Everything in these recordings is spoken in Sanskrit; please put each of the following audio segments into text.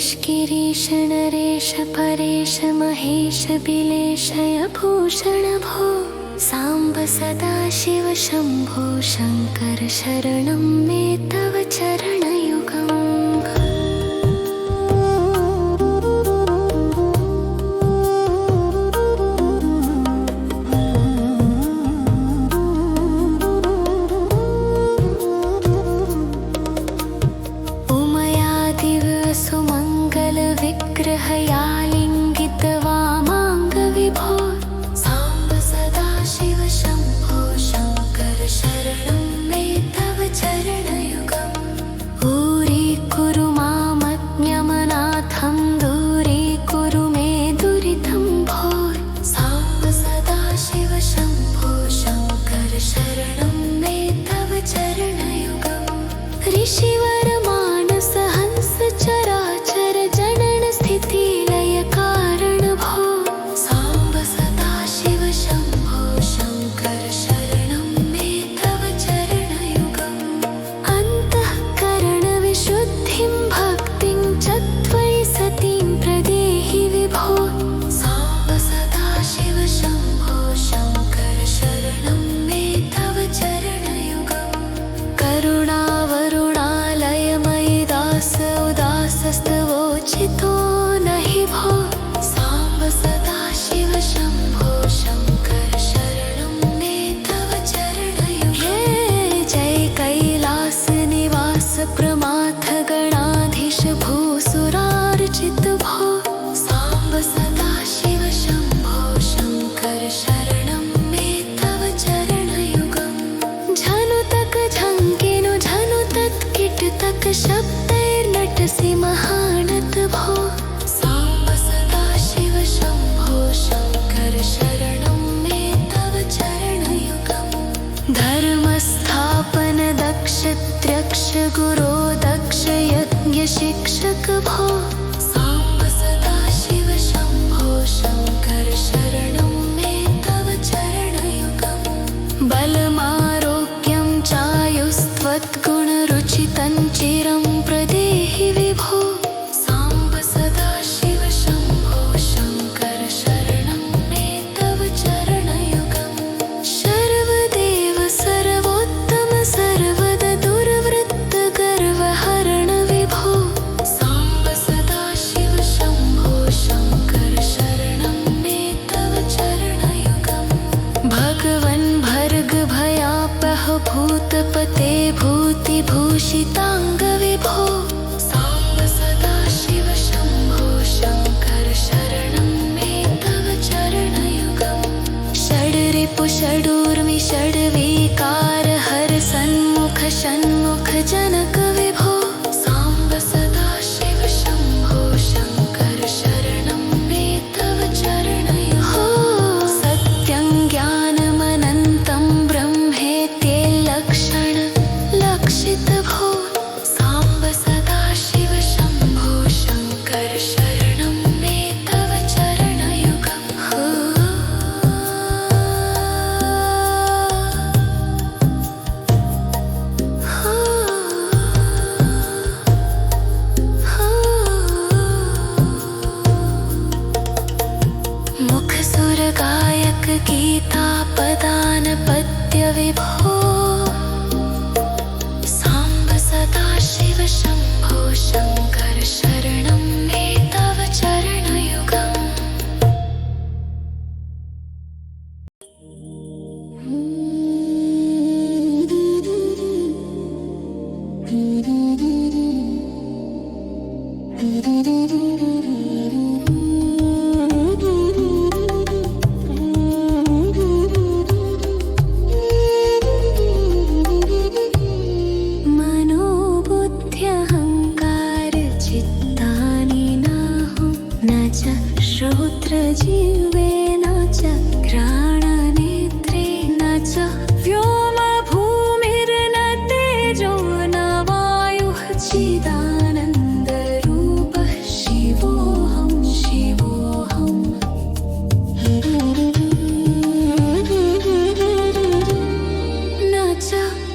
गिरीश नरेश परेश महेश बिलेशय भूषण भो सांब सदा शिव शंभो शंकर शरणं मे तव चरणयुगम्। विग्रहयालिङ्गित वामाङ्ग विभो सांब सदा शिव शंभो शंकर शरणं मे तव चरणयुगम्। दूरीकुरु मामज्ञमनाथं दूरीकुरु मे दुरितं भो सांब सदा शिव शंभो शंकर शरणं मे तव चरणयुगम्। ऋषिवर मानस हंस चराचर जनन स्थिति लय कारण भो सांब सदा शिव शंभो शंकर शरणं मे तव चरणयुगम्। अन्तःकरण विशुद्धिं भक्तिं च त्वयि सतीं प्रदेहि विभो सांब सदा शिव शंभो शंकर शरणं मे तव चरणयुगम्। करुणावरुणालयमयि दास उदासस्तवोचितो नहि भो सांब सदा शिव शंभो शंकर शरणं मे तव चरणयुगम्। हे जय कैलास निवास प्रमाथ गणाधीश भूसुरार्चित भो सांब सदा शिव शंभो शंकर शरणं मे तव चरणयुगम्। झनुतक झंकिनु झनुतत् किटतक शब्दैर्नटसि महानत भो सांब सदा शिव शंभो शंकर शरणं मे तव चरणयुगम्। धर्मस्थापन दक्ष त्र्यक्ष गुरो दक्ष यज्ञ शिक्षक भो सांब सदा शिव शंभो शंकर शरणं मे तव चरणयुगम्। बलमारोग्यं चायुस्त्वद्गुणरुचितं चिरं प्रदेहि विभो सांब सदा शिव शंभो शंकर शरणं मे तव चरणयुगम्। सर्वदेव सर्वोत्तम सर्वद दुर्वृत्त गर्वहरण विभो सांब सदा शिव शंभो शंकर शरणं मे तव चरणयुगम्। भगवन् भर्ग भयापह भूतपते भूतिभूषिताङ्ग विभो सांब सदा शिव शंभो शंकर शरणं मे तव चरणयुगम्। षड्रिपु षडूर्मि षड्विकार हर सन्मुख षण्मुख जनक विभो सांब सदा शिव शंभो शंकर शरणं मे तव चरणयुगम्। सत्यं ज्ञानमनन्तं ब्रह्मेत्येल्लक्षण लक्षित भो सांब सदा शिव शंभो शंकर शरणं मे तव चरणयुगम्। मुख सुर गायक गीता पदान पद्य विभो सांब सदा शिव शंभो शंकर शरणं मे तव चरणयुगम्। मनोबुद्ध्यहङ्कार चित्तानि नाहं न च श्रोत्रजिह्वे न च घ्राणनेत्रे न च व्योम भूमिर्न तेजो न वायुः चिदानन्दरूपः शिवोऽहं शिवोऽहम्। न च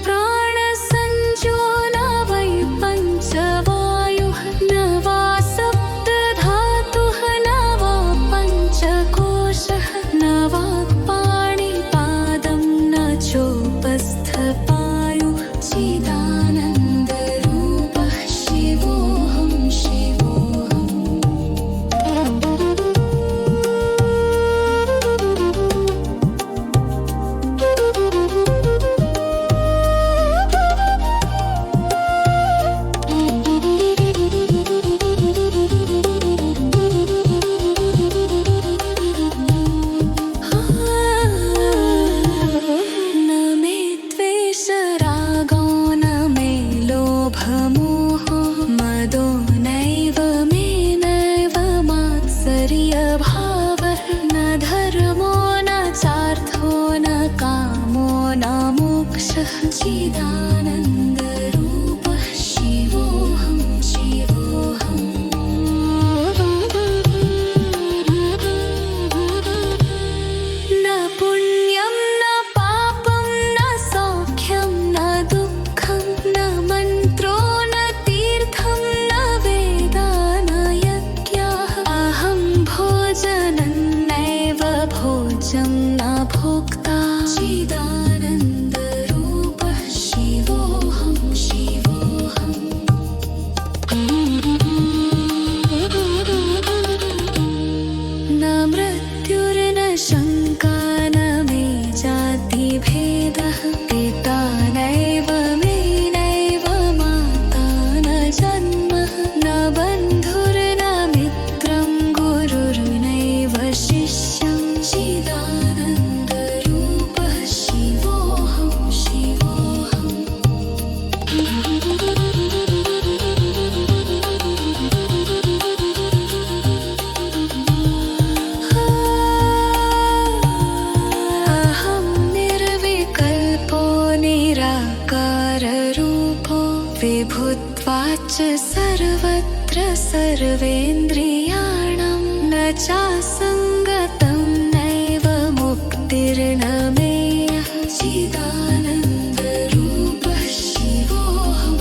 प्राणसञ्जो न वै पञ्चवायुः न वा सप्त चिदानन्दरूपः शिवोऽहं न मे द्वेषरागो न मे लोभमोहो मदो नैव मे नैव मात्सर्यभावः न धर्मो न चार्थो न कामो न मोक्षः चिदानन्दरूपः शिवोऽहं न पुण्यं न पापं न सौख्यं न दुःखं न मन्त्रो न तीर्थं न वेदा न यज्ञाः अहं भोजनं नैव भोज्यं न भोक्ता चिदानन्दरूपः शिवोऽहं न मृत्युर्न शङ्का न मे जातिभेदः पिता नैव मे नैव माता न जन्मः न बन्धुर्न मित्रं गुरुर्नैव शिष्यं चिदानन्दरूपः शिवोऽहं अहं निर्विकल्पो निराकाररूपो विभुत्वाच्च सर्वत्र सर्वेन्द्रियाणां न चासङ्गतं नैव मुक्तिर्न मेयः चिदानन्दरूपः शिवोऽहं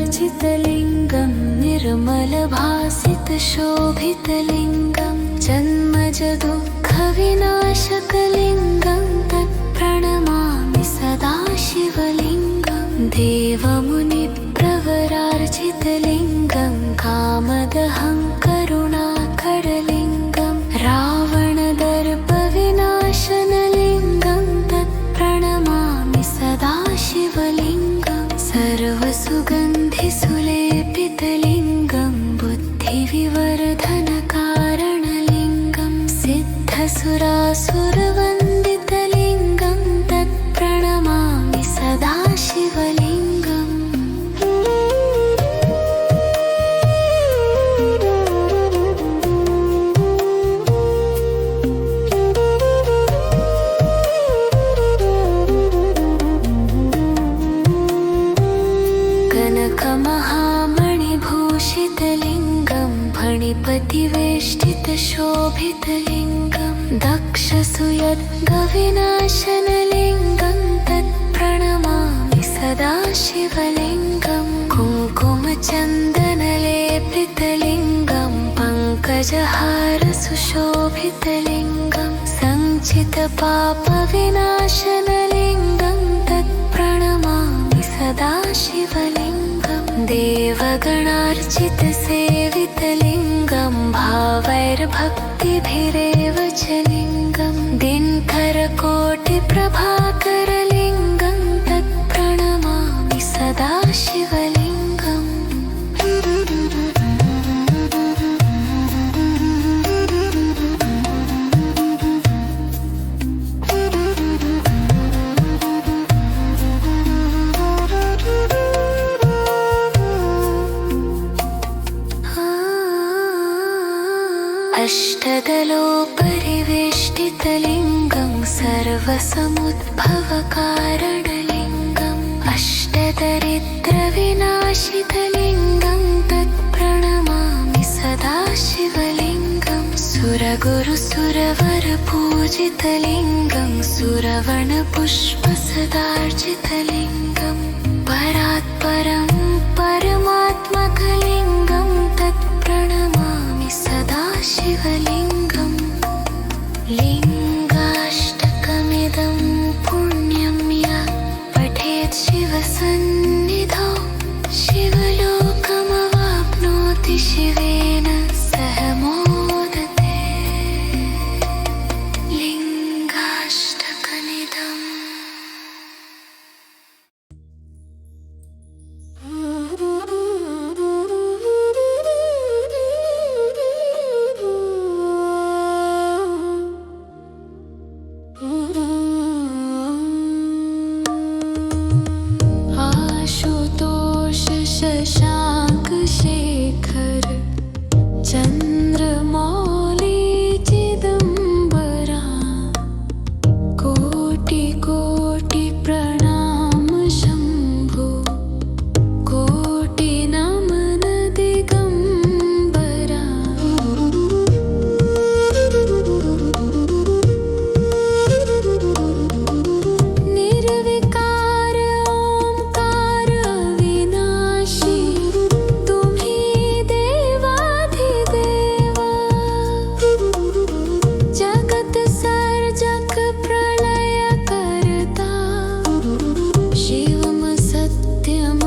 ब्रह्ममुरारिसुरार्जितलिङ्गं निर्मलभासितशोभितलिङ्गं जन्मजदुःखविनाशकलिङ्गं तत्प्रणमामि सदा शिवलिङ्गं देवमुनिप्रवरार्जितलिङ्गं कामदहं करुणाकरलिङ्गं रावणदर्पविनाशनलिङ्गं तत्प्रणमामि सदा शिवलिङ्गं सर्वसुगन्धिसुलेपितलिङ्गं बुद्धिविवर्धनकारणलिङ्गं सिद्धसुरासुरवन्दितलिङ्गं तत्प्रणमामि सदा शिवलिङ्गम् कनकमहामणिभूषितलिङ्गं फणिपतिवेष्टितशोभितलिङ्गं दक्षसुयद्गविनाशनलिङ्गं तत्प्रणमामि सदा शिवलिङ्गं कुङ्कुमचन्दनलेपितलिङ्गं पङ्कजहारसुशोभितलिङ्गं सञ्चितपापविनाशनलिङ्गं तत्प्रणमामि सदा शिवलिङ्गं देवगणार्चितसेवितलिङ्गं भावैर्भक्तिभिरेव च लिङ्गं दिनकरकोटिप्रभाकरलिङ्गं तत्प्रणमामि सदा शिवलिङ्गम् अष्टदलोपरिवेष्टितलिङ्गं सर्वसमुद्भवकारणलिङ्गम् अष्टदरिद्रविनाशितलिङ्गं तत्प्रणमामि सदा शिवलिङ्गं सुरगुरुसुरवरपूजितलिङ्गं सुरवणपुष्पसदार्चितलिङ्गं परात्परं परमात्मकलिङ्गं तत्प्रणमामि सदा शिवलिङ्गं लिङ्गाष्टकमिदं पुण्यं यः पठेत् शिवसन्निधौ शिवलोकमवाप्नोति शिवेन सह मोदते लिङ्गाष्टकमिदम् आशुतोष शशांक शेखर चंद्रमौली चिदंबरा कोटि कोटि प्रणाम शंभो कोटि नमन दिगंबरा निर्विकार ओंकार अविनाशी तुम्ही देवाधिदेवा जगत सर्जक प्रलय करता शिवम सत्यम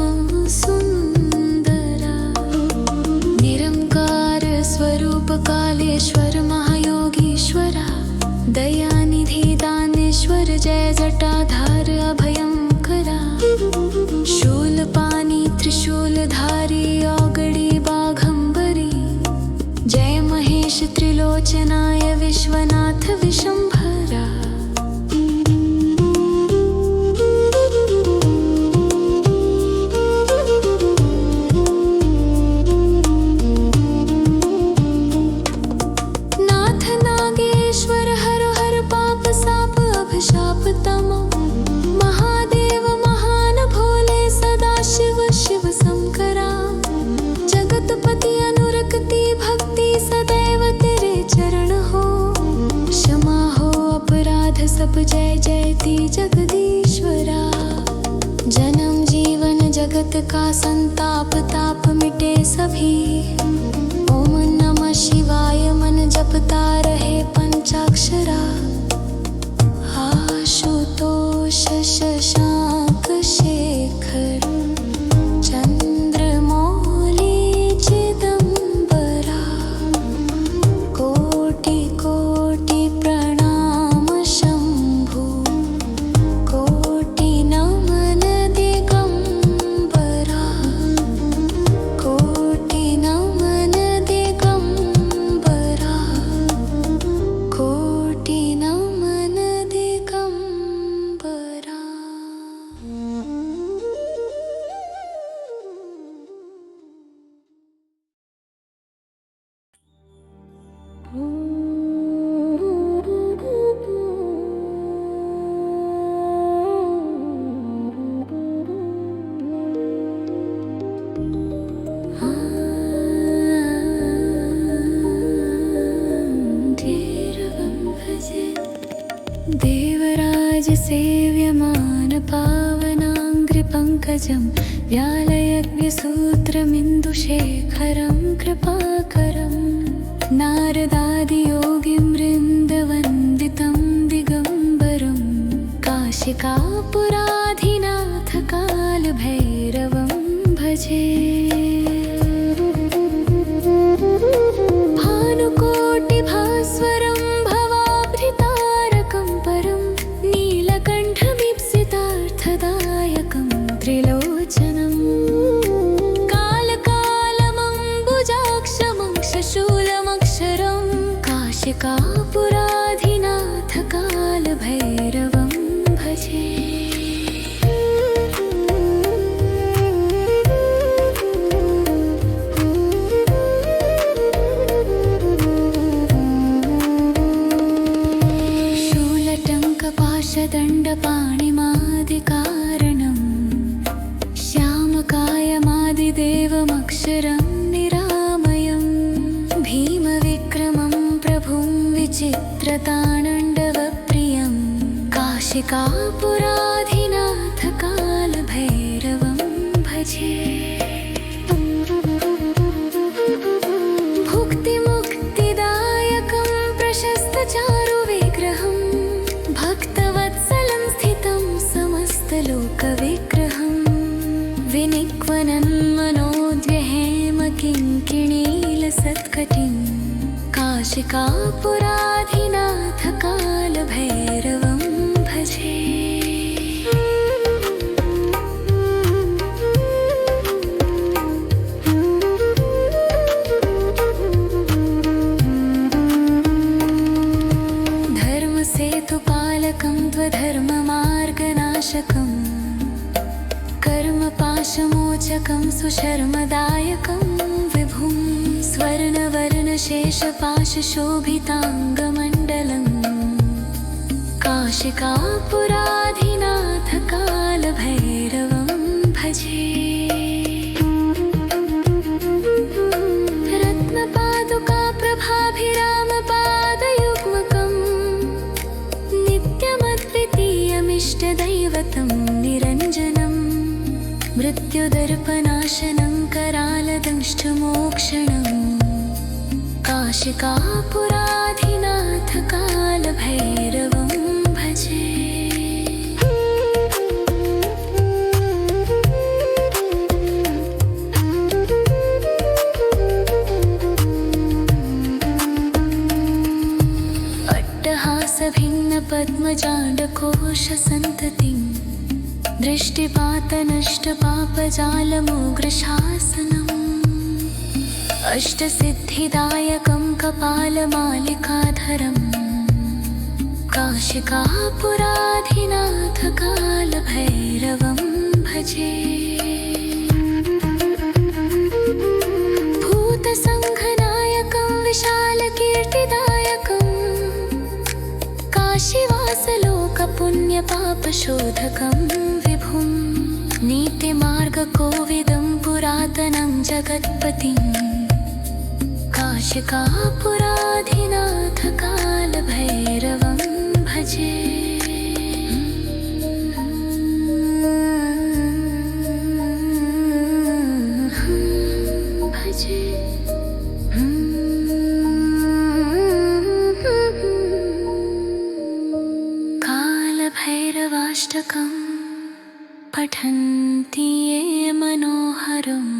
सुंदरा निरंकार स्वरूप कालेश्वर महायोगीश्वरा दयानिधि दानेश्वर जय जटाधार अभयंकरा शूलपाणि त्रिशूलधारी औगड़ी बाघंबरी जय महेश त्रिलोचनाय विश्वनाथ विशंभरा नाथ नागेश्वर हर हर पाप साप अभिशाप तमो महादेव महान भोले सदा शिव शिव शंकरा जगतपति अनुरक्ति भक्ति सदैव तेरे चरण हो क्षमा हो अपराध सब जय जयति जगदीश्वरा जन्म जीवन जगत का संताप ताप मिटे सभी ओम नमः शिवाय मन जपता रहे पंचाक्षरा आशुतोष शशांक शेखर चंद्रमौली चिदंबरा कोटि कोटि प्रणाम शंभो कोटि नमन दिगंबरा कोटि नमन दिगंबरा कोटि नमन दिगंबरा देवराज सेव्यमान पावनाङ्घ्रिपङ्कजं व्यालयज्ञसूत्रमिन्दुशेखरं कृपाकरं नारदादियोगिं वृन्दवन्दितं दिगम्बरं काशिकापुराधिनाथ कालभैरवं भजे भानुकोटिभास्वरं भवाभृतारकं परं नीलकण्ठमीप्सितार्थदायकं त्रिलोचनं कालकालमम्बुजाक्षमं शशूलमक्षरं काशिकापुराधिनाथ कालभैरवं भजे सहस्रताण्डवप्रियं काशिकापुराधिनाथ कालभैरवं भजे। भुक्तिमुक्तिदायकं प्रशस्तचारुविग्रहं भक्तवत्सलं स्थितं समस्तलोकविग्रहं विनिक्वनं मनोद्यहेमकिङ्किणीलसत्कटिं काशिकापुराधिनाथ कालभैरवं भजे। धर्मसेतुपालकं त्वधर्ममार्गनाशकं कर्मपाशमोचकं सुशर्मदायकं विभुं स्वर्णवर्णशेषपाशशोभिताङ्गमण्डलं काशिकापुराधिनाथ कालभैरवं भजे। रत्नपादुका प्रभाभिरामपादयुग्मकं नित्यमद्वितीयमिष्टदैवतं निरञ्जनं मृत्युदर्पनाशनं करालदंष्टमोक्षणं काशिकापुराधिनाथ कालभैरवं भजे। अट्टहासभिन्नपद्मजाण्डकोशसन्ततिं दृष्टिपातनष्टपापजालमोग्रशासनम् अष्टसिद्धिदायकं कपालमालिकाधरं काशिकापुराधिनाथ कालभैरवं भजे। भूतसङ्घनायकं विशालकीर्तिदायकं काशीवासलोकपुण्यपापशोधकं विभुं नीतिमार्गकोविदं पुरातनं जगत्पतिं काशिकापुराधिनाथ कालभैरवं भजे। भजे कालभैरवाष्टकं पठन्ति ये मनोहरम्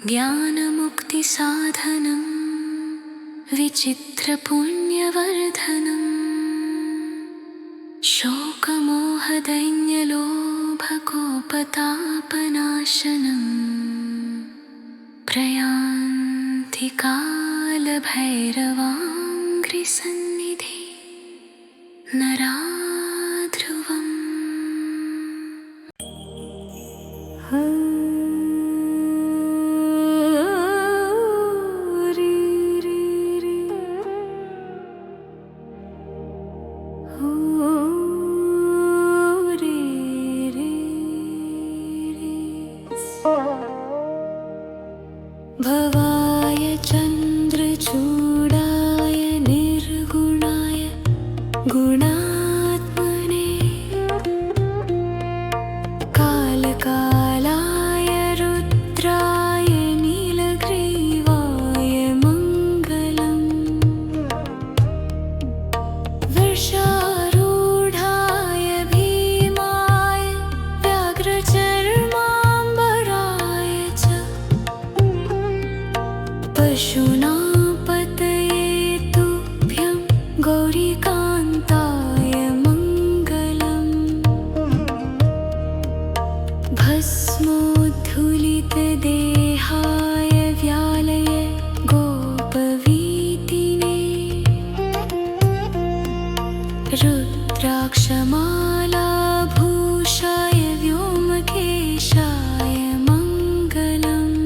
ज्ञानमुक्तिसाधनं विचित्रपुण्यवर्धनं शोकमोहदैन्यलोभकोपतापनाशनं प्रयान्ति कालभैरवाङ्घ्रिसन्निधि नरा ध्रुवम्। भवाय चन्द्रचूडाय निर्गुणाय गुणात्मने कालकालाय रुद्राय नीलग्रीवाय मङ्गलम् वृषारूढाय भीमाय व्याघ्रचर्माम्बराय च पशूनापतये तुभ्यं गौरीकान्ताय मङ्गलम् भस्मोद्धूलितदेहाय व्यालये गोपवीतिने रुद्राक्षमालाभूषाय व्योमकेशाय मङ्गलम्।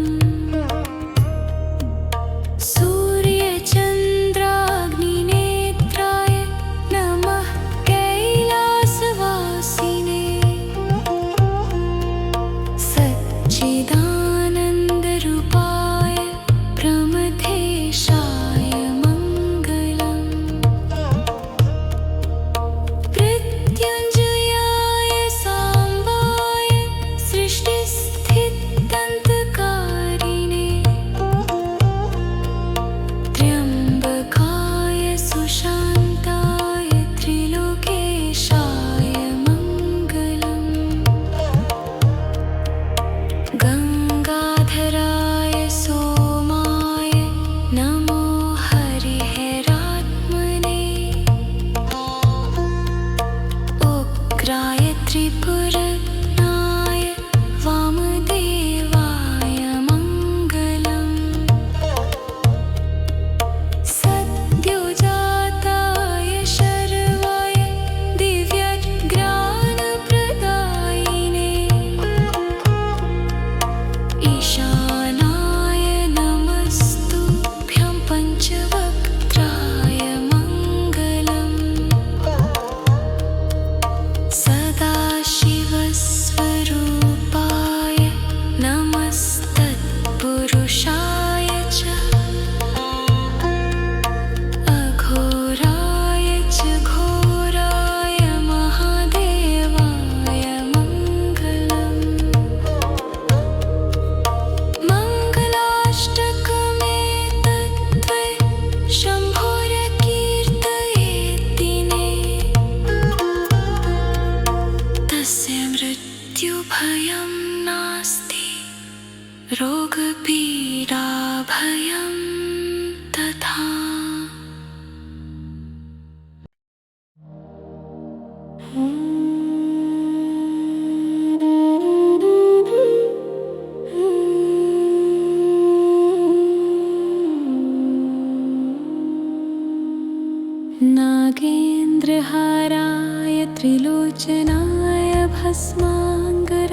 चन्द्रहाराय त्रिलोचनाय भस्माङ्गरागाय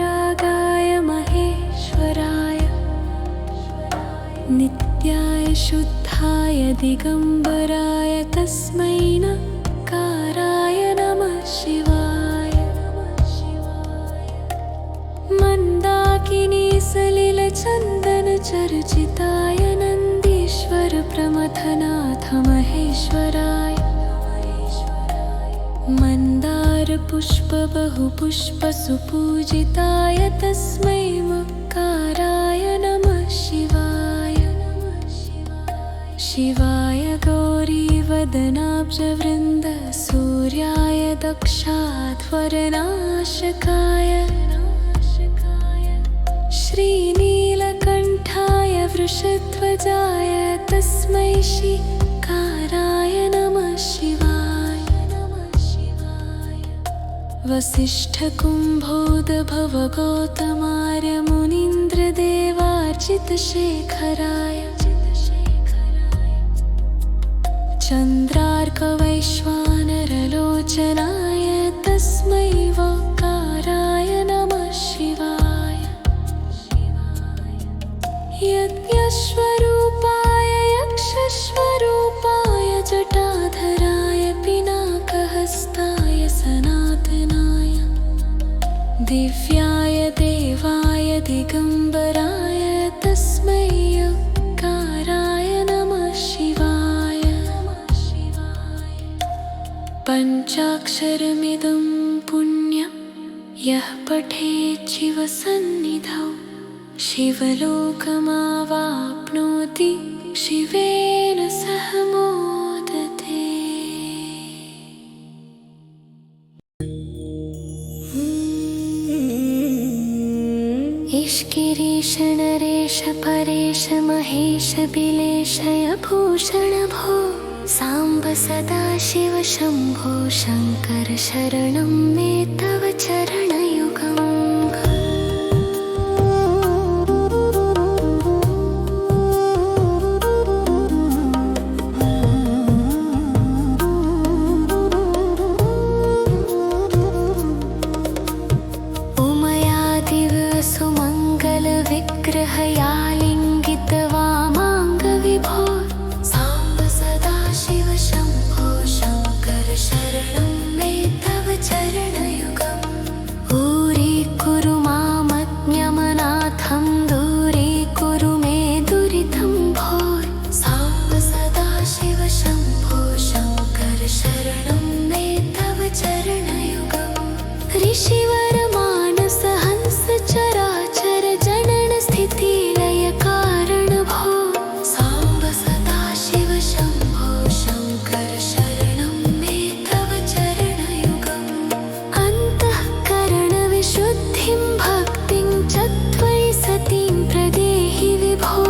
महेश्वराय नित्याय शुद्धाय दिगम्बराय तस्मै नकाराय नमः शिवाय। मन्दाकिनी सलिलचन्दनचर्चिताय नन्दीश्वर प्रमथनाथ महेश्वराय मन्दारपुष्प बहुपुष्प सुपूजिताय तस्मै मकाराय नमः शिवाय। शिवाय गौरीवदनाब्जवृन्द सूर्याय दक्षाध्वरनाशकाय श्रीनीलकण्ठाय वृषध्वजाय तस्मै शिकाराय नमः शिवाय। वसिष्ठकुम्भोद्भवगौतमार्य मुनीन्द्रदेवार्चितशेखराय चन्द्रार्कवैश्वानरलोचनाय तस्मै वकाराय नमः शिवाय। यज्ञस्वरूपाय यक्षस्वरूपाय जटाधराय पिनाकहस्ताय सनातनाय दिव्याय देवाय दिगम्बराय तस्मै यकाराय नमः शिवाय। पञ्चाक्षरमिदं पुण्यं यः पठेत् शिवसन्निधौ शिवलोकमावाप्नोति शिवेन सह मोदते। ईश्गिरीश नरेश परेश महेश बिलेशय भूषण भो साम्ब सदा शिव शम्भो शङ्कर शरणं मे तव चरणयुगम्। विग्रहयालिङ्गितवामाङ्गविभो साम्ब सदा शिव शम्भो शङ्कर शरणं मे तव चरणयुगम्। दूरीकुरु मामज्ञमनाथं दूरीकुरु मे दुरितं भो साम्ब सदा शिव शम्भो शङ्कर शरणं मे तव चरणयुगम्। ऋषिवर मानस हंस चराचर जनन स्थिति लय कारण भो साम्ब सदा शिव शम्भो शङ्कर शरणं मे तव चरणयुगम्। अन्तःकरण विशुद्धिं भक्तिं च त्वयि सतीं प्रदेहि विभो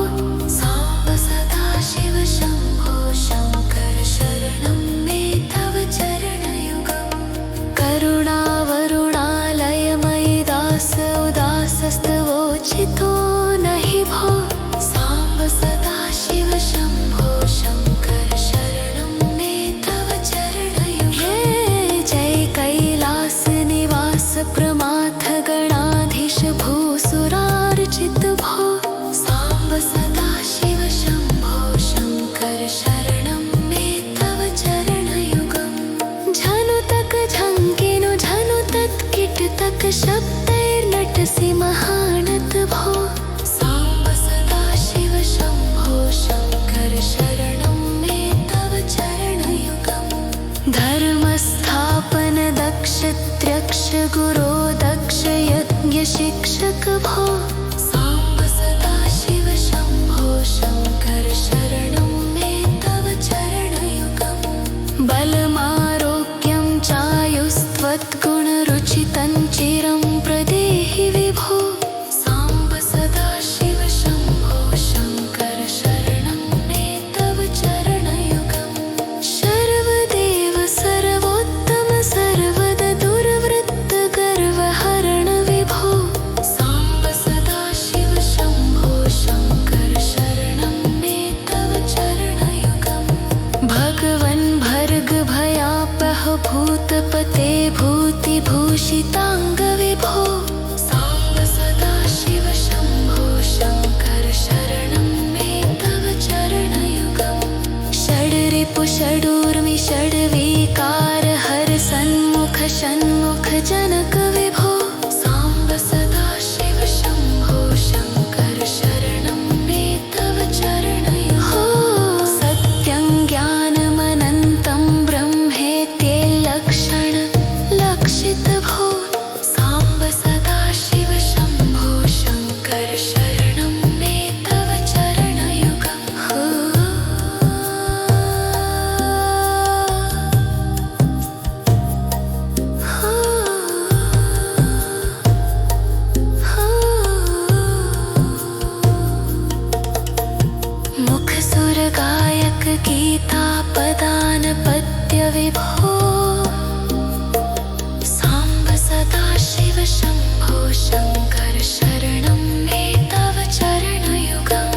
साम्ब सदा शिव शम्भो शङ्कर शरणं मे तव चरणयुगम्। करुणावरुणालयमयि दास उदासस्तवोचितो नहि भो साम्ब सदा शिव शम्भो शङ्कर शरणं मे तव चरणयुगम्। हे जय कैलास निवास प्रमाथ गणाधीश भूसुरार्चित भो साम्ब सदा शिव शम्भो शङ्कर शरणं मे तव चरणयुगम्। झनुतक झङ्किनु झनुतत् किटतक शब्दैर्नटसि महानत भो साम्ब मूषिताङ्ग विभो साम्ब सदा शिव शम्भो शङ्कर शरणं मे तव चरणयुगम् षड्रिपु षडूर्मि षड्विकार हर सन्मुख षण्मुख जनक विभो साम्ब सदा शिव शम्भो शङ्कर शरणं मे तव चरणयुगम् सत्यं ज्ञानमनन्तं ब्रह्मेत्येल्लक्षण लक्षित भो साम्ब सदा शिव शम्भो शङ्कर शरणं मे तव चरणयुगम् मुख सुर गायक गीता पदान पद्य विभो साम्ब सदा शिव शम्भो शङ्कर शरणं मे तव चरणयुगम्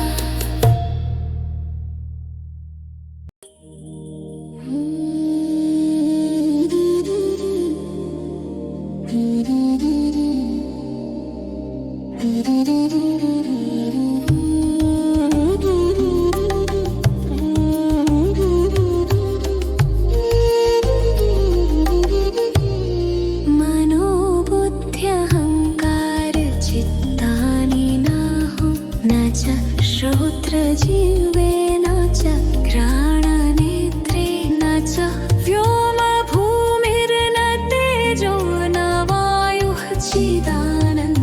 मनोबुद्ध्यहङ्कार चित्तानि नाहं न च श्रोत्र जिह्वे न च घ्राणनेत्रे न च व्योम भूमिर्न तेजो न वायुः चिदानन्दरूपः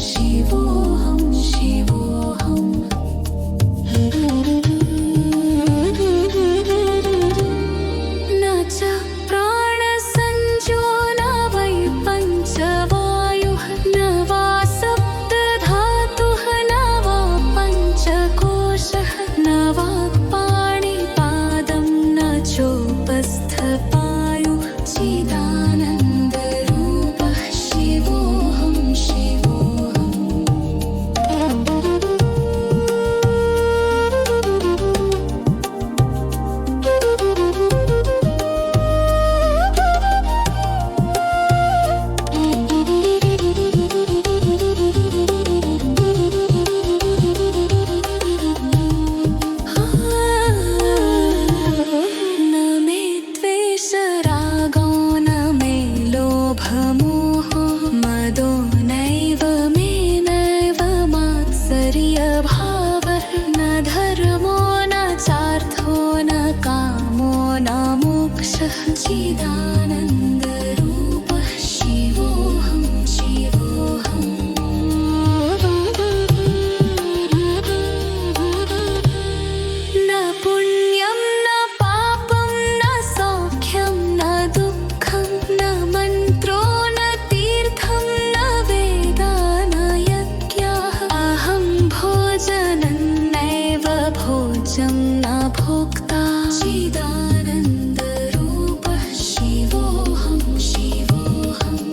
शिवोऽहं शिवोऽहम् न च प्राणसञ्जो न वै पञ्चवायुः न वा सप्तधातुः न वा पञ्चकोशः न वाक्पाणिपादं न चोपस्थपायुः चिदानन्दरूपः शिवोऽहं शिवोऽहम् न मे द्वेषरागो न मे लोभमोहो मदो नैव मे नैव मात्सर्यभावः न धर्मो न चार्थो न कामो न मोक्षः चिदानन्दरूपः शिवोऽहं शिवोऽहम् न पुण्यं न पापं न सौख्यं न दुःखं न मन्त्रो न तीर्थं न वेदा न यज्ञाः अहं भोजनं नैव भोज्यं न भोक्ता चिदानन्दरूपः शिवोऽहं शिवोऽहम्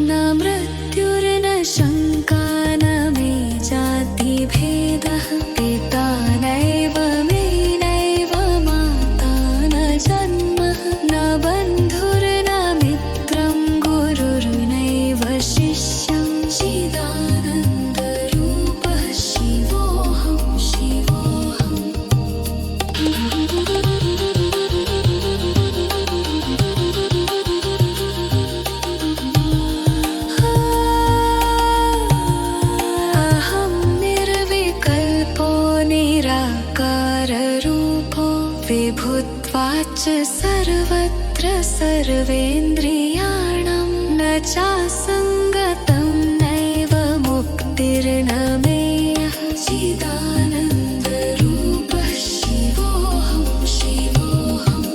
न मृत्युर्न शङ्का न मे जातिभेदः पिता नैव मे नैव माता न जन्मः न बन्धुर्न मित्रं गुरुर्नैव शिष्यं चिदानन्दरूपः शिवोऽहं शिवोऽहम् अहं निर्विकल्पो निराकाररूपो विभुत्वाच्च सर्वत्र सर्वेन्द्रियाणां न चासङ्गतं नैव मुक्तिर्न मेयः चिदानन्दरूपः शिवोऽहं शिवोऽहम्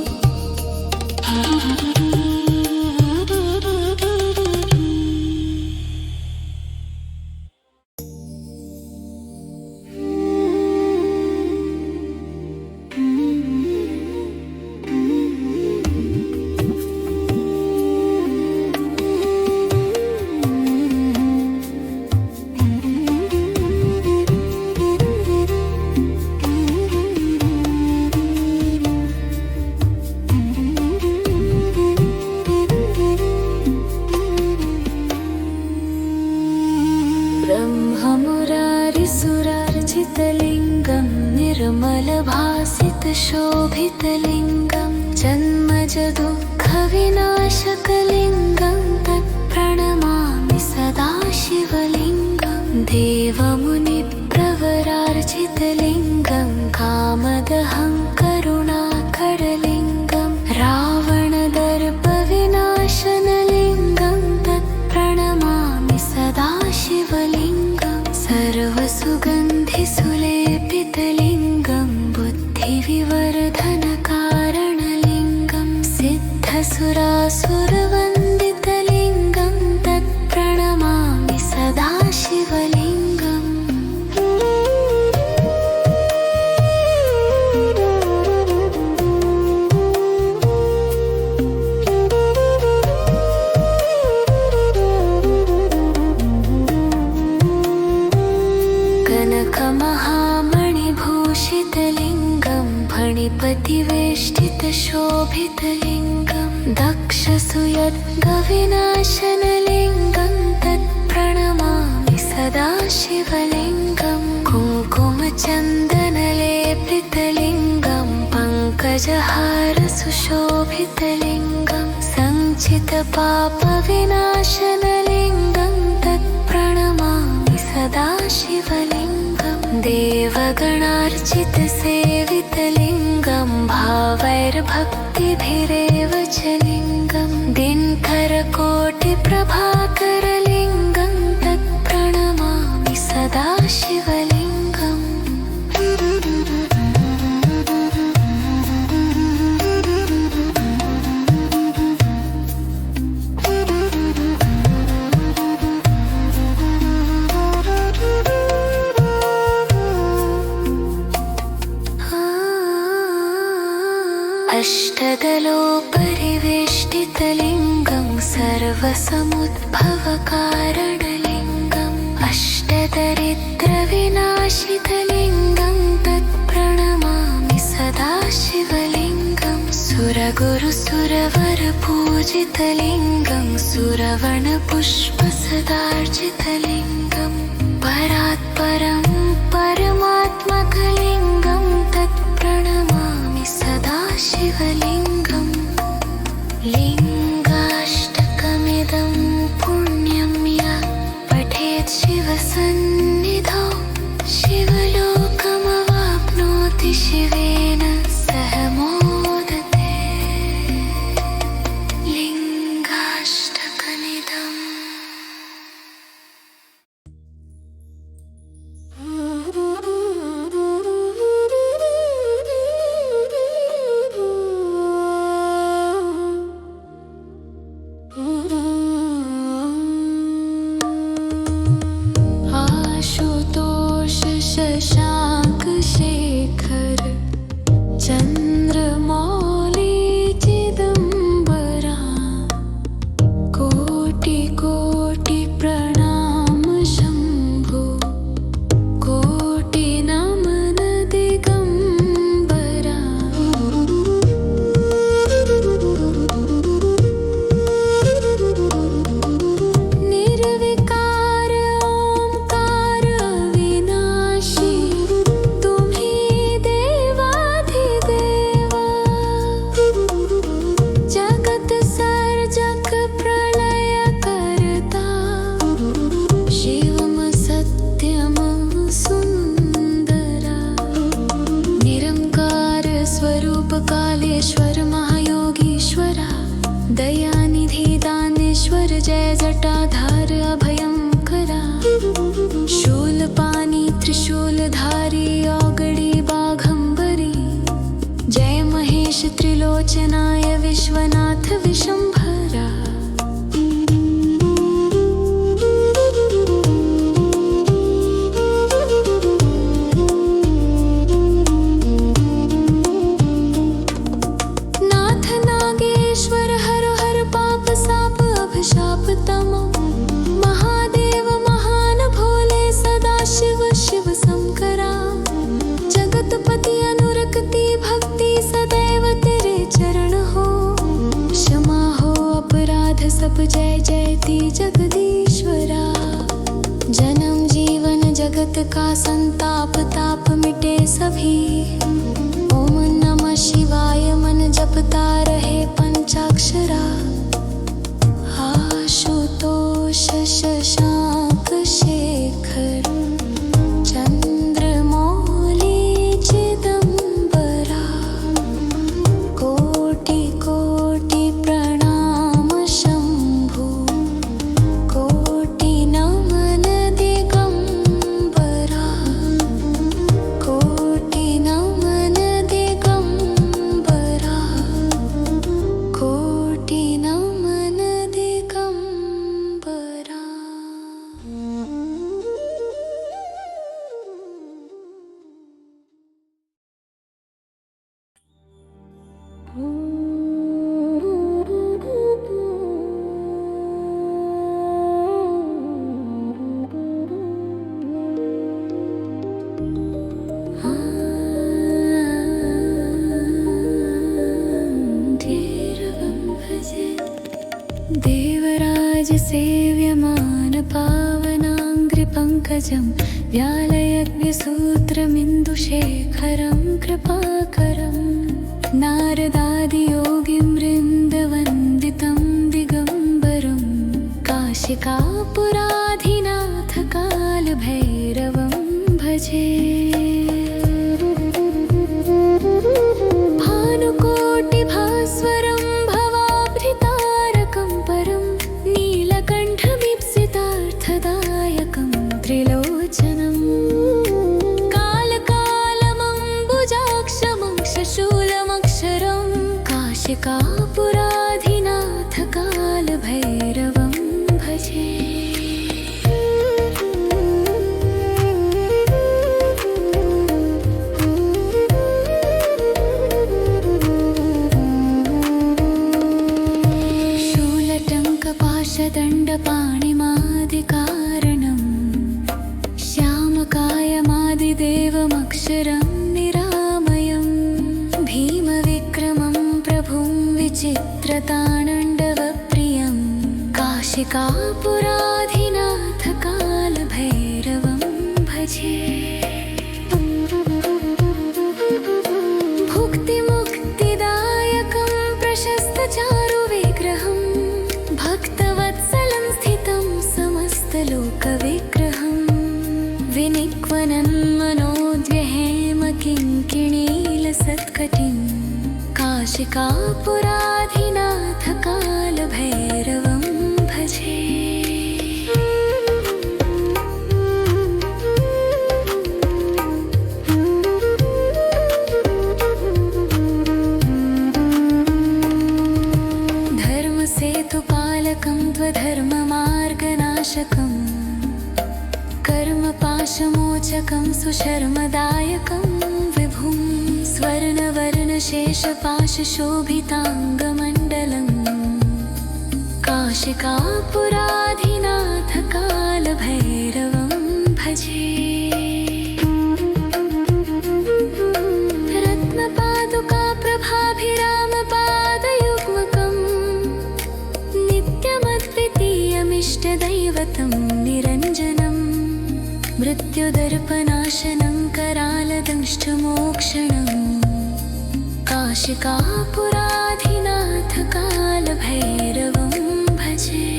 ब्रह्ममुरारिसुरार्चितलिङ्गं निर्मलभासितशोभितलिङ्गं जन्मजदुःखविनाशकलिङ्गं तत्प्रणमामि सदा शिवलिङ्गं देवमुनिप्रवरार्चितलिङ्गं कामदहं करुणाकरलिङ्गं रावणदर्पविनाशनलिङ्गं तत्प्रणमामि सदा शिवलिङ्गं सर्वसुगन्धिसुलेपितलिङ्गं बुद्धिविवर्धनकारणलिङ्गं सिद्धसुरासुरवन्दितलिङ्गं तत्प्रणमामि सदा शिवलिङ्गम् कनकमहामणिभूषितलिङ्गं फणिपतिवेष्टितशोभितलिङ्गं दक्षसुयद्गविनाशनलिङ्गं तत्प्रणमामि सदा शिवलिङ्गं कुङ्कुमचन्दनलेपितलिङ्गं पङ्कजहारसुशोभितलिङ्गं सञ्चितपापविनाशनलिङ्गं तत्प्रणमामि सदा शिवलिङ्गं देवगणार्चितसेवितलिङ्गं भावैर्भक्तिभिरेव च लिङ्गं दिनकरकोटिप्रभाकरलिङ्गं तत्प्रणमामि सदा शिवलिङ्गम् अष्टदलोपरिवेष्टितलिङ्गं सर्वसमुद्भवकारणलिङ्गम् अष्टदरिद्रविनाशितलिङ्गं तत्प्रणमामि सदा शिवलिङ्गं सुरगुरुसुरवरपूजितलिङ्गं सुरवणपुष्पसदार्चितलिङ्गं परात्परं परमात्मकलिङ्गं तत्प्रणमामि सदा शिवलिङ्गम् लिङ्गाष्टकमिदं पुण्यं यः पठेत् शिवसन्निधौ शिवलोकमवाप्नोति शिवेन सह मोदते लिङ्गाष्टकमिदम् आशुतोष शशांक शेखर चंद्रमौली चिदंबरा कोटि कोटि प्रणाम शंभो कोटि नमन दिगंबरा निर्विकार ओंकार अविनाशी तुम्ही देवाधिदेवा जगत सर्जक प्रलय करता शिवम सत्यम सुंदरा निरंकार स्वरूप कालेश्वर महायोगीश्वरा दयानिधि दानेश्वर जय जटाधार अभयंकरा शूलपाणि त्रिशूलधारी औगड़ी बाघंबरी जय महेश त्रिलोचनाय विश्वनाथ विशंभरा नाथ नागेश्वर हर हर पाप साप अभिशाप तमो महादेव महान भोले सदा शिव शिव शंकरा जगतपति अनुरक्ति भक्ति सदैव तेरे चरण हो क्षमा हो अपराध सब जय जयति जगदीश्वरा जन्म जगत का संताप ताप मिटे सभी। ओम नमः शिवाय मन जपता रहे पंचाक्षरा। आशुतोष शशांक शेखर चंद्रमौली चिदंबरा। कोटि कोटि प्रणाम शंभु कोटि नमन दिगंबरा। कोटि नमन दिगंबरा। कोटि नमन दिगंबरा। देवराज सेव्यमान पावनाङ्घ्रिपङ्कजं व्यालयज्ञसूत्रमिन्दुशेखरं कृपाकरं। नारदादियोगिं वृन्दवन्दितं दिगम्बरं। काशिकापुराधिनाथ कालभैरवं भजे। भानुकोटिभास्वरं भवाभृतारकं परं नीलकण्ठमीप्सितार्थदायकं त्रिलोचनं। कालकालमम्बुजाक्षमंशशूलमक्षरं काशिकापुराधिनाथ कालभैरवं भजे। शूलटङ्कपाशदण्डपाणिमादिकारणं श्यामकायमादिदेवमक्षरं निरामयं। भीमविक्रमं प्रभुं विचित्रताण्डवप्रियं काशिकापुराधिनाथ कालभैरवं भजे। भुक्तिमुक्तिदायकं प्रशस्तचारुविग्रहं भक्तवत्सलं स्थितं समस्तलोकविग्रहं। विनिक्वनं मनोद्यहेमकिङ्किणीलसत्कटिं काशिकापुराधिनाथ कालभैरवं भजे। धर्मसेतुपालकं त्वधर्ममार्गनाशकं कर्मपाशमोचकं सुशर्मदायकं विभुं। स्वर्णवर्णशेषपाशशोभिताङ्गमण्डलं काशिकापुराधिनाथ कालभैरवं भजे। रत्नपादुका प्रभाभिरामपादयुग्मकं नित्यमद्वितीयमिष्टदैवतं निरञ्जनं। मृत्युदर्पनाशनं करालदंष्टमोक्षणं काशिकापुराधिनाथ कालभैरवं भजे।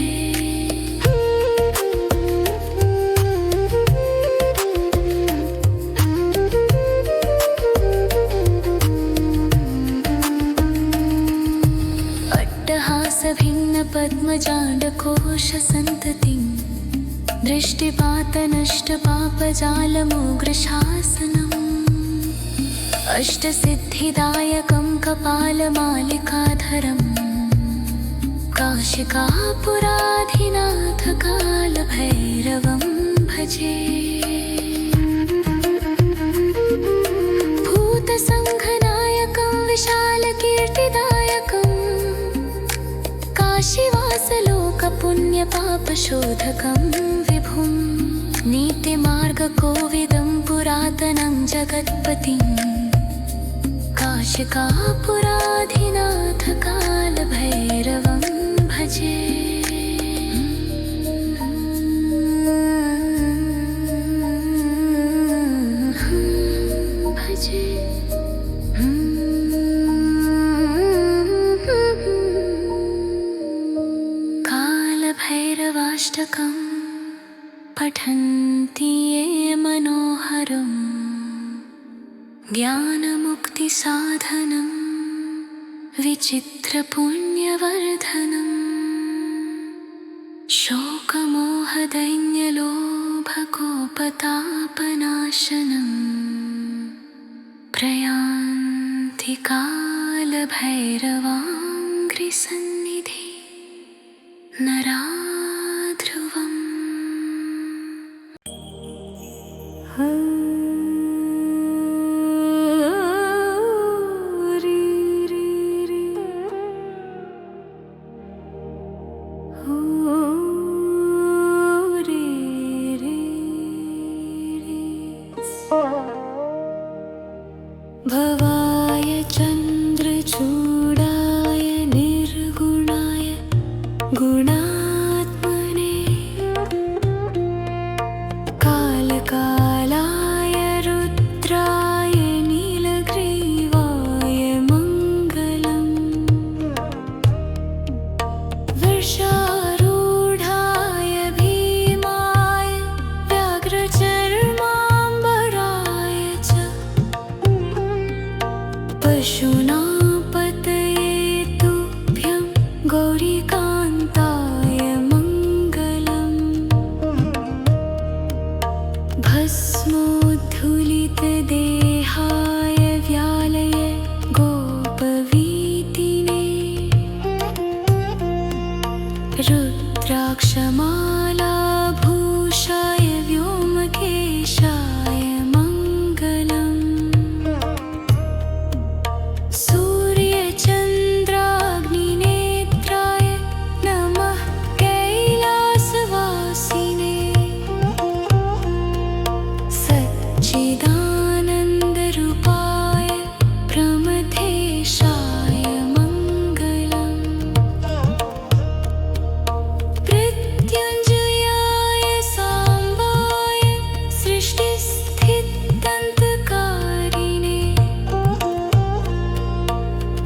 अट्टहासभिन्नपद्मजाण्डकोशसन्ततिं दृष्टिपातनष्टपापजालमोग्रशासनम्। अष्टसिद्धिदायकं कपालमालिकाधरं काशिकापुराधिनाथ कालभैरवं भजे। भूतसङ्घनायकं विशालकीर्तिदायकं काशीवासलोकपुण्यपापशोधकं विभुं। नीतिमार्गकोविदं पुरातनं जगत्पतिं काशिकापुराधिनाथ कालभैरवं भजे। वदन्ति ये मनोहरं ज्ञानमुक्तिसाधनं विचित्रपुण्यवर्धनं शोकमोहदैन्यलोभकोपतापनाशनं प्रयान्ति कालभैरवाङ्घ्रिसन्निधि नरा ध्रुवम्। भवाय चन्द्रचूडाय निर्गुणाय गुणात्मने कालकालाय रुद्राय नीलग्रीवाय मङ्गलम् वृषारूढाय भीमाय व्याघ्रचर्माम्बराय च पशूनापतये तुभ्यं गौरीकान्ताय मङ्गलम् भस्मोद्धूलितदेहाय व्यालय गोपवीतिने रुद्राक्षमालाभूषाय व्योमकेशाय मङ्गलम् सूर्यचन्द्राग्निनेत्राय नमः कैलासवासिने सच्चिदानन्दरूपाय प्रमथेशाय मङ्गलम् मृत्युञ्जयाय साम्बाय सृष्टिस्थित्यन्तकारिणे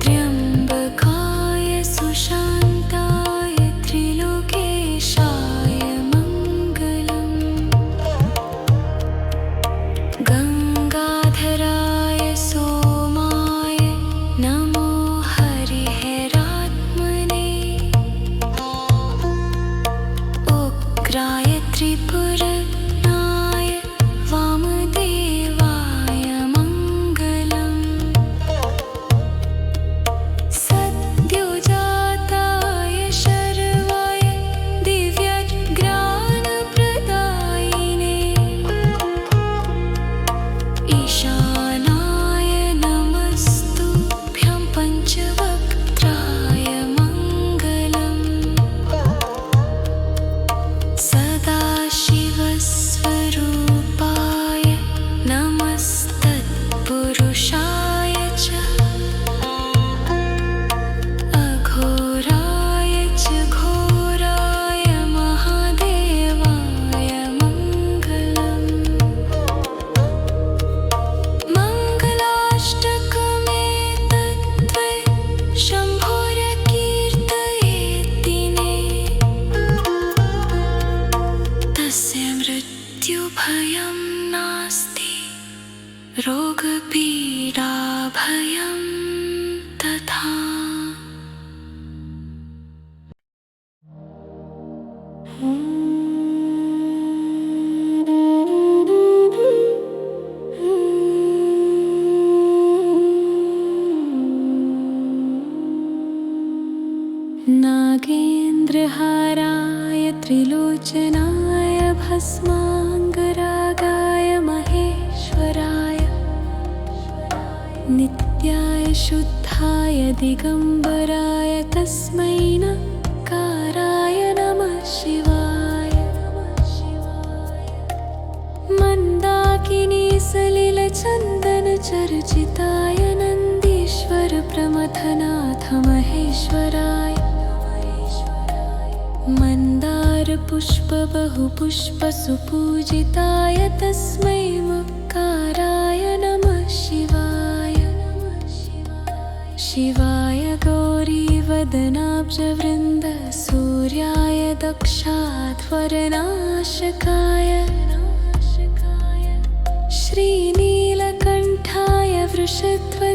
त्र्यम्बकाय सुशान्ताय त्रिलोकेशाय मङ्गलम् गङ्गाधराय सोमाय नमो हरिहरात्मने उग्राय त्रिपुरनाय वामदेवाय मङ्गलम् सद्योजाताय शर्वाय दिव्यज्ञानप्रदायिने ईशानाय नमस्तुभ्यं पञ्चवक्त्राय मङ्गलम् सदाशिवस्वरूपाय नमस्तत्पुरुषाय च अघोराय च घोराय महादेवाय मङ्गलम् मङ्गलाष्टकमेतद्वै शम्भोर्कीर्तयेद्दिने तस्य मृत्युभयं नास्ति रोगपीडाभयं तथा। नागेन्द्रहाराय त्रिलोचनाय भस्माङ्गरागाय महेश्वराय नित्याय शुद्धाय दिगम्बराय तस्मै नकाराय नमः शिवाय। मन्दाकिनी सलिलचन्दनचर्चिताय नन्दीश्वर प्रमथनाथ महेश्वराय मन्दारपुष्प बहुपुष्प सुपूजिताय तस्मै मकाराय नमः शिवाय। शिवाय गौरीवदनाब्जवृन्द सूर्याय दक्षाध्वरनाशकाय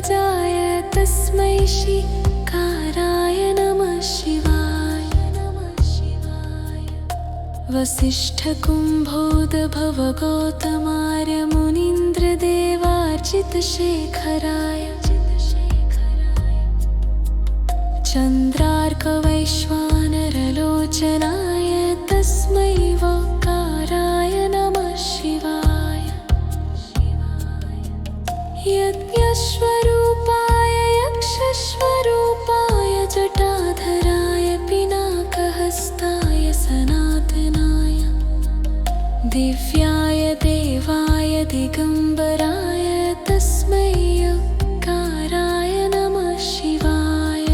पूर्वजाय तस्मै श्रीकाराय नमः शिवाय। वसिष्ठकुम्भोद्भवगौतमार्य मुनीन्द्रदेवार्चितशेखराय चन्द्रार्कवैश्वानरलोचनाय तस्मै वकाराय नमः शिवाय। यज्ञस्वरूपाय यक्षस्वरूपाय जटाधराय पिनाकहस्ताय सनातनाय दिव्याय देवाय दिगम्बराय तस्मै यकाराय नमः शिवाय।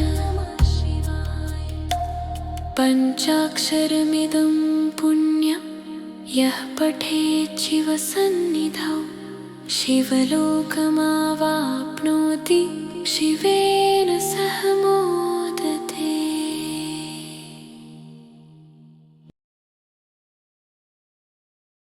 पञ्चाक्षरमिदं पुण्यं यः पठेत् शिवसन्निधौ शिवलोकमावाप्नोति शिवेन